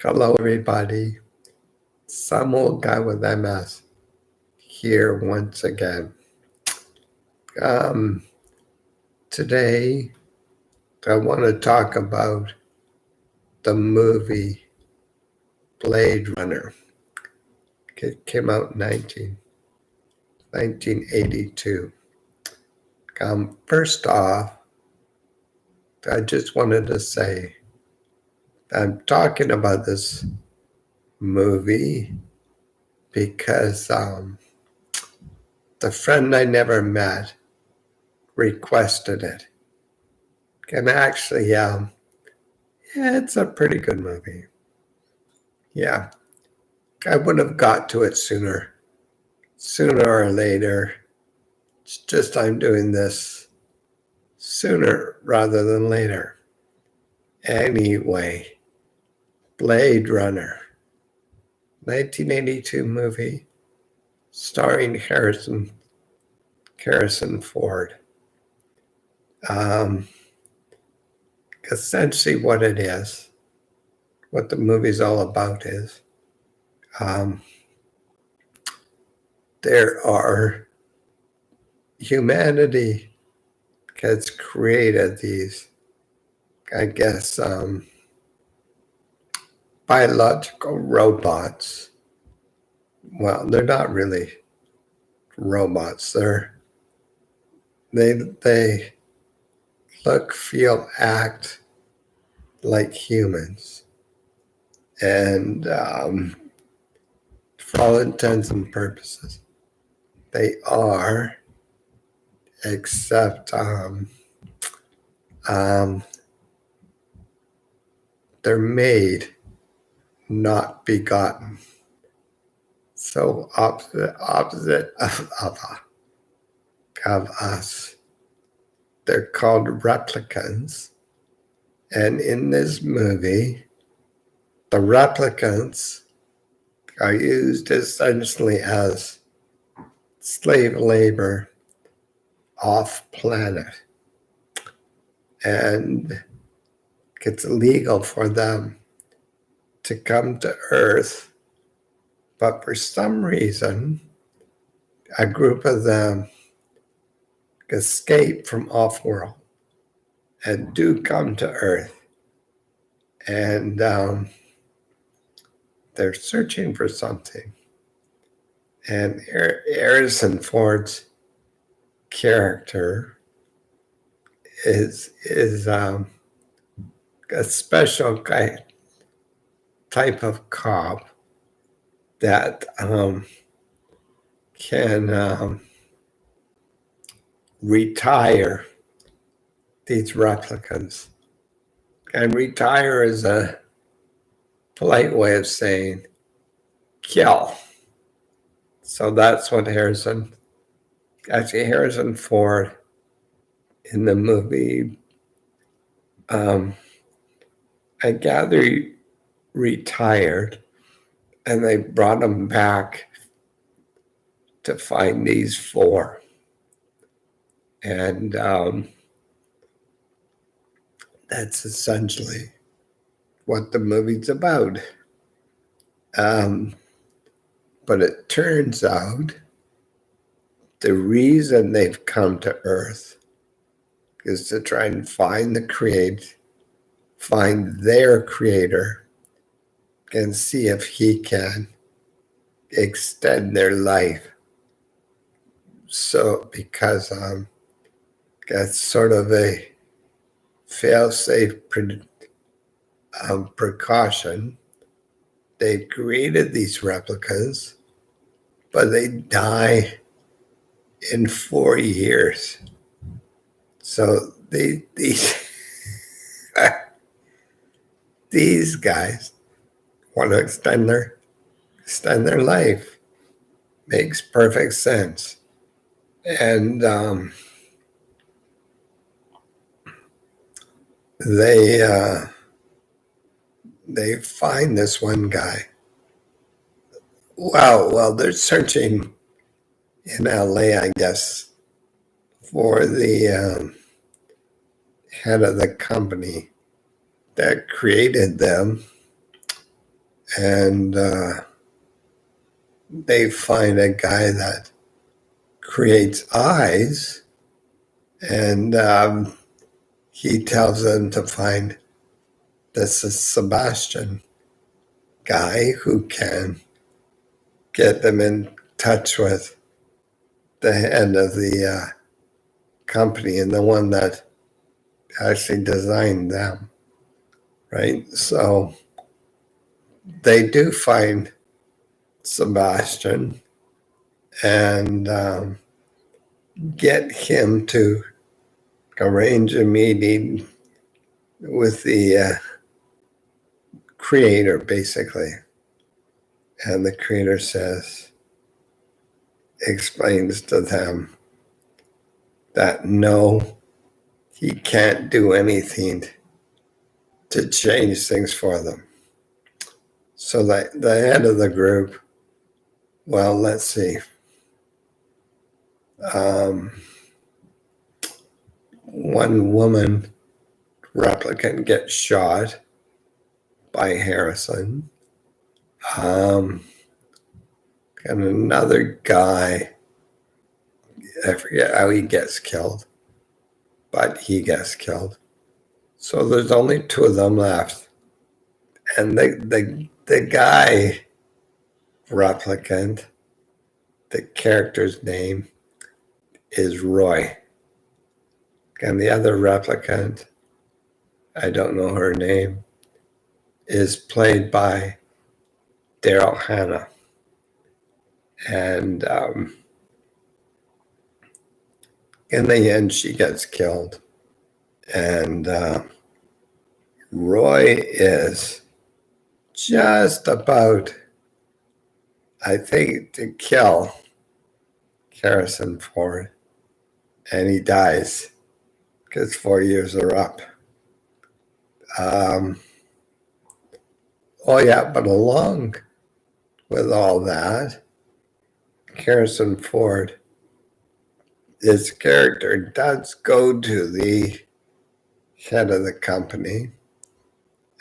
Hello, everybody. Some old guy with MS here once again. Um, Today, I want to talk about the movie Blade Runner. It came out in 1982. First off, I just wanted to say I'm talking about this movie because the friend I never met requested it. And actually, yeah, it's a pretty good movie. Yeah, I would have got to it sooner or later. It's just I'm doing this sooner rather than later. Anyway, Blade Runner, 1982 movie starring Harrison Ford. Um, Essentially, what it is, what the movie's all about is, um, there are humanity has created these, I guess, biological robots. Well, they're not really robots. They look, feel, act like humans, and for all intents and purposes, they are, except um, they're made, not begotten. So opposite of us. They're called replicants. And in this movie, the replicants are used essentially as slave labor off planet. And it's illegal for them to come to Earth. But for some reason, a group of them escape from off-world and do come to Earth. And they're searching for something. And Harrison Ford's character is a special type of cop that can retire these replicants. And retire is a polite way of saying kill. So that's what Harrison Ford in the movie, I gather he retired, and they brought him back to find these four. And that's essentially what the movie's about. But it turns out the reason they've come to Earth is to try and find their creator and see if he can extend their life. So, because that's sort of a fail-safe precaution, they've created these replicas, but they die in 4 years. So these guys want to extend their life. Makes perfect sense. And they find this one guy. Well, they're searching in LA, I guess, for the head of the company that created them. and they find a guy that creates eyes, and he tells them to find this Sebastian guy who can get them in touch with the head of the company and the one that actually designed them, right? So they do find Sebastian and get him to arrange a meeting with the creator, basically. And the creator explains to them that no, he can't do anything to change things for them. So the head of the group, well, let's see. One woman replicant gets shot by Harrison. And another guy, I forget how he gets killed, but he gets killed. So there's only two of them left. And the guy replicant, the character's name is Roy. And the other replicant, I don't know her name, is played by Daryl Hannah. And in the end, she gets killed. And Roy is just about, I think, to kill Harrison Ford. And he dies because 4 years are up. Oh, yeah, but along with all that, Harrison Ford, his character does go to the head of the company,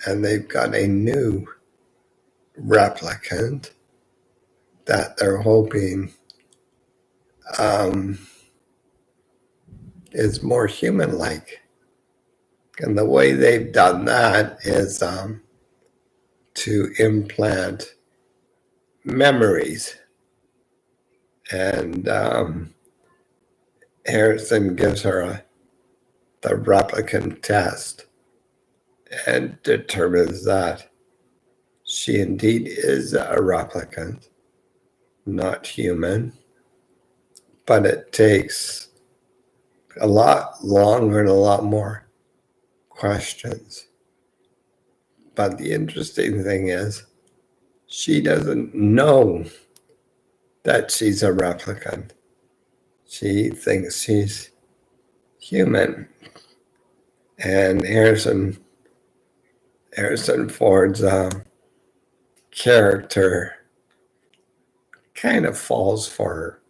and they've got a new replicant that they're hoping is more human-like. And the way they've done that is to implant memories. And Harrison gives her the replicant test and determines that she indeed is a replicant, not human. But it takes a lot longer and a lot more questions. But the interesting thing is, she doesn't know that she's a replicant. She thinks she's human. And Harrison Ford's character kind of falls for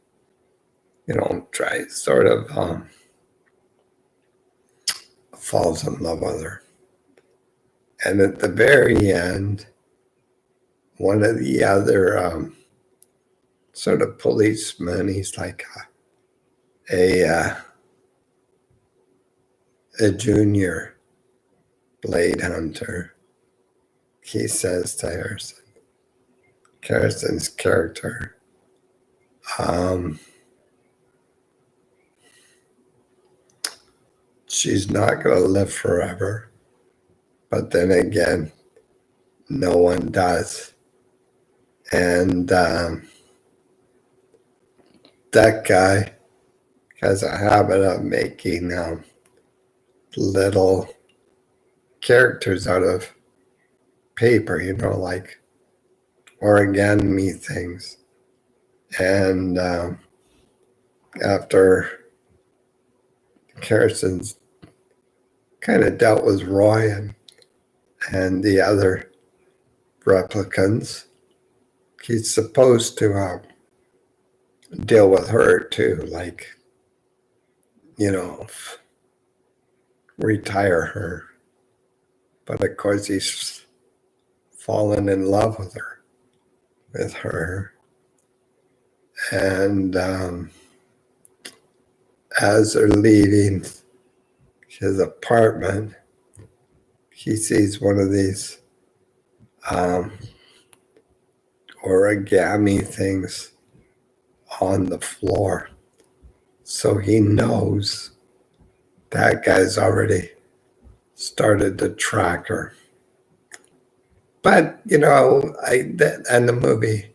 her, tries sort of falls in love with her. And at the very end, one of the other sort of policemen, he's like a junior blade hunter. He says to Harrison's character, she's not going to live forever. But then again, no one does. And that guy has a habit of making little characters out of paper, like origami things. And after Harrison's kind of dealt with Roy and the other replicants, he's supposed to deal with her too, like, retire her. But of course, he's fallen in love with her. And as they're leaving his apartment, he sees one of these origami things on the floor. So he knows that guy's already started to track her. But, and the movie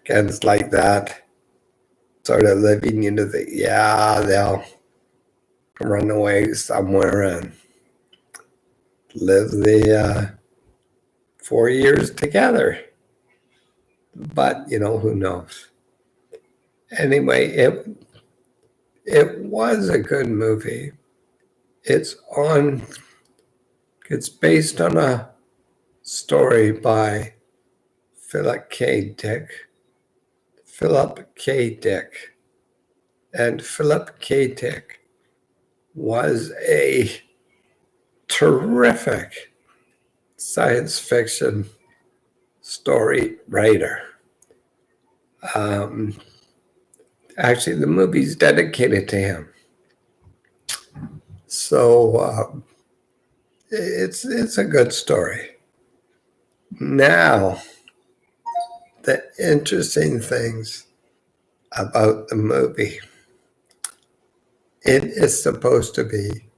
gets like that, sort of living into they'll run away somewhere and live the 4 years together. But, who knows? Anyway, it was a good movie. It's based on a story by Philip K. Dick. And Philip K. Dick was a terrific science fiction story writer. Actually, the movie's dedicated to him. So it's a good story. Now, the interesting things about the movie, it is supposed to be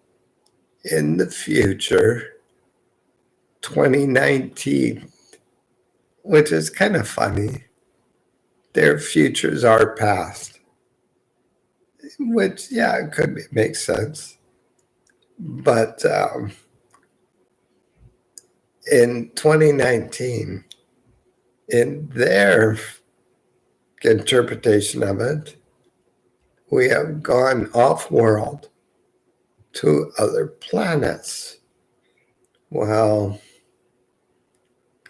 in the future, 2019, which is kind of funny. Their futures are past, which, it could make sense. But in 2019, in their interpretation of it, we have gone off-world to other planets. Well,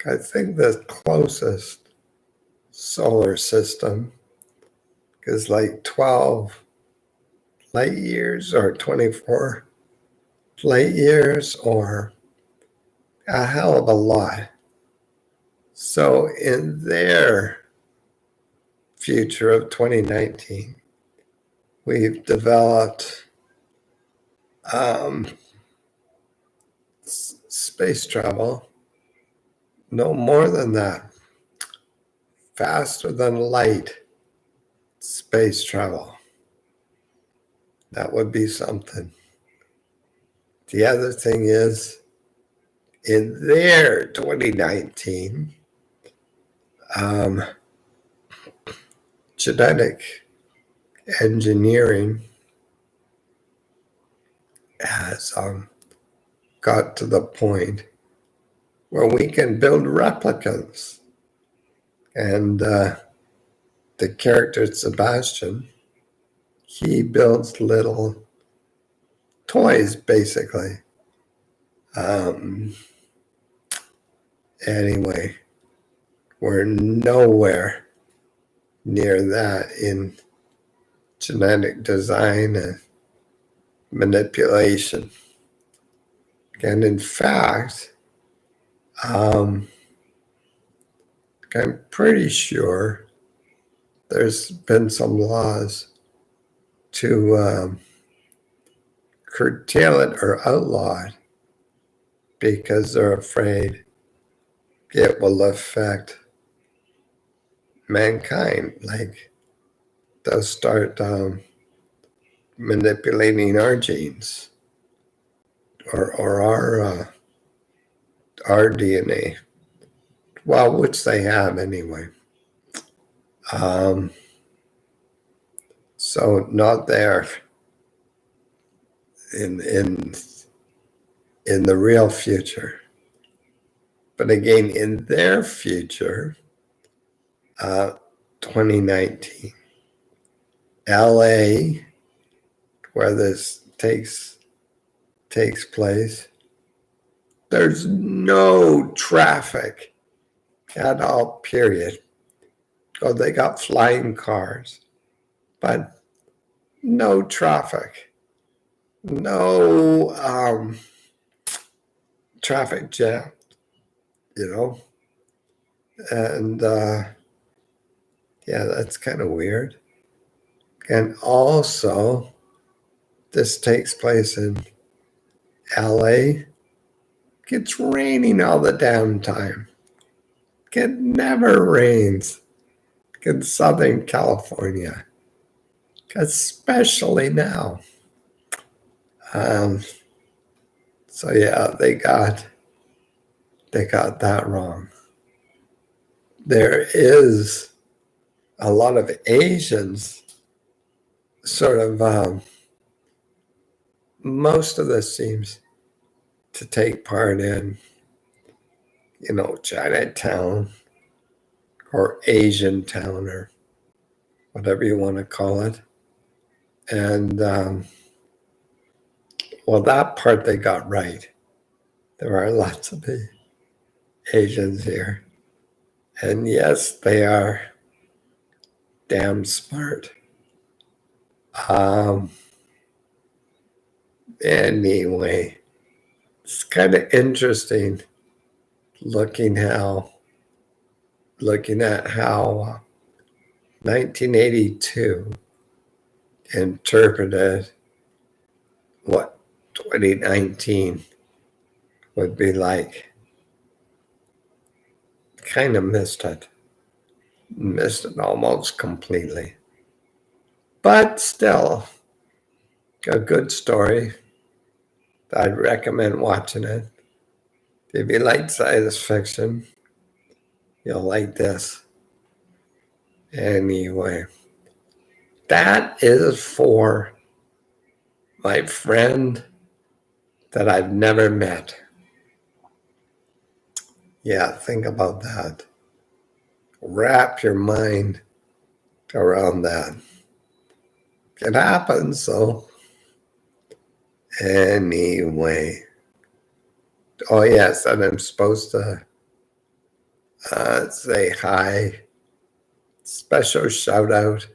I think the closest solar system is like 12 light years or 24 light years or a hell of a lot. So in their future of 2019, we've developed space travel, no more than that, faster than light space travel. That would be something. The other thing is, in their 2019, genetic engineering has got to the point where we can build replicants. And the character Sebastian, he builds little toys, basically. Anyway, we're nowhere near that in genetic design and manipulation. And in fact, I'm pretty sure there's been some laws to curtail it or outlaw it because they're afraid it will affect mankind. Like they'll start manipulating our genes or our DNA. Well, which they have anyway. So not there in the real future. But again, in their future, 2019, LA, where this takes place, there's no traffic at all, period. Oh, they got flying cars, but no traffic, no traffic jam. you know? And yeah, that's kind of weird. And also, this takes place in LA. It's raining all the damn time. It never rains in Southern California, especially now. Um, so yeah, they got that wrong. There is a lot of Asians sort of most of this seems to take part in, Chinatown or Asian town or whatever you want to call it. And well, that part they got right. There are lots of Asians here. And yes, they are damn smart. Um, anyway, it's kind of interesting looking at how 1982 interpreted what 2019 would be like. Kind of missed it almost completely. But still, a good story. I'd recommend watching it. If you like science fiction, you'll like this. Anyway, that is for my friend that I've never met. Yeah, think about that. Wrap your mind around that. It happens, so anyway. Oh, yes, and I'm supposed to say hi. Special shout out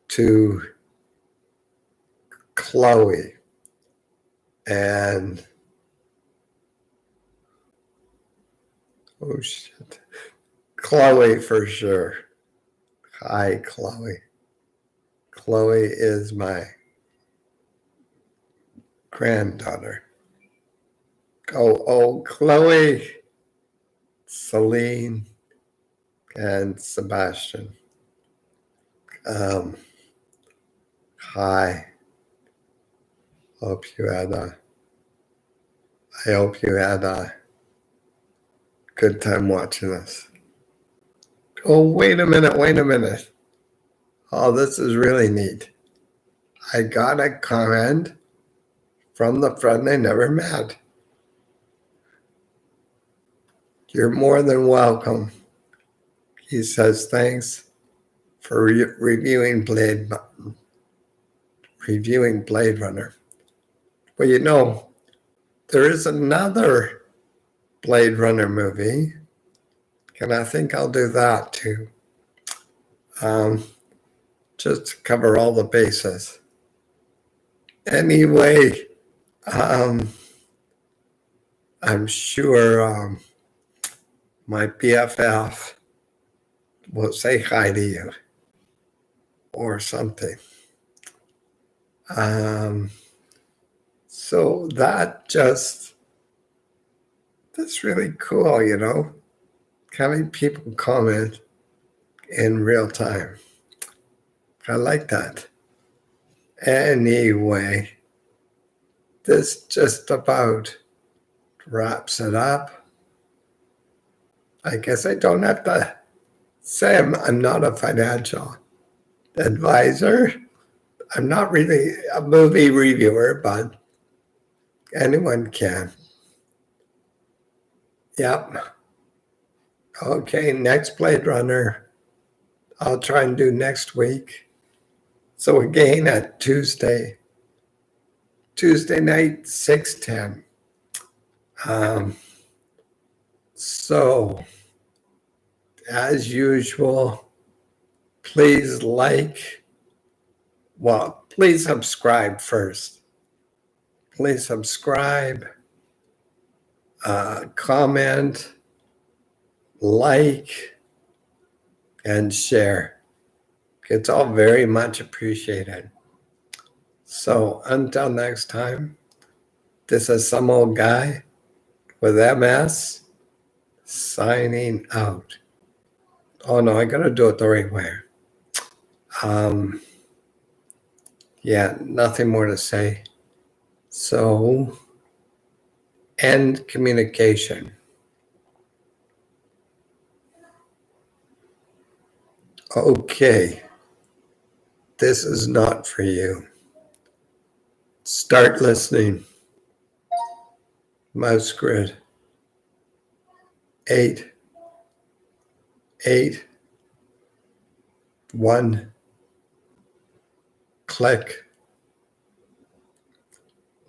to Chloe and oh shit, Chloe for sure. Hi, Chloe. Chloe is my granddaughter. Oh, Chloe, Celine, and Sebastian. Hi. I hope you had a good time watching this. Oh, wait a minute. Oh, this is really neat. I got a comment from the friend I never met. You're more than welcome. He says, thanks for reviewing Blade Runner. Well, there is another Blade Runner movie, and I think I'll do that too. Just to cover all the bases. Anyway, I'm sure my BFF will say hi to you or something. So that's really cool, having people comment in real time. I like that. Anyway, this just about wraps it up. I guess I don't have to say I'm not a financial advisor. I'm not really a movie reviewer, but anyone can. Yep. Okay, next Blade Runner, I'll try and do next week. So again at Tuesday night, 6:10. So as usual, please please subscribe first. Please subscribe, comment, like, and share. It's all very much appreciated. So until next time, this is some old guy with MS signing out. Oh no, I gotta do it the right way. Yeah, nothing more to say. So, end communication. Okay, this is not for you. Start listening. Mouse grid. 8, 8, 1, click.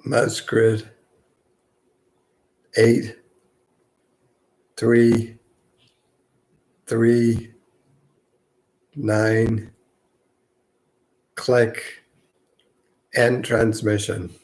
Mouse grid. 8, 3, 3, 9, click. End transmission.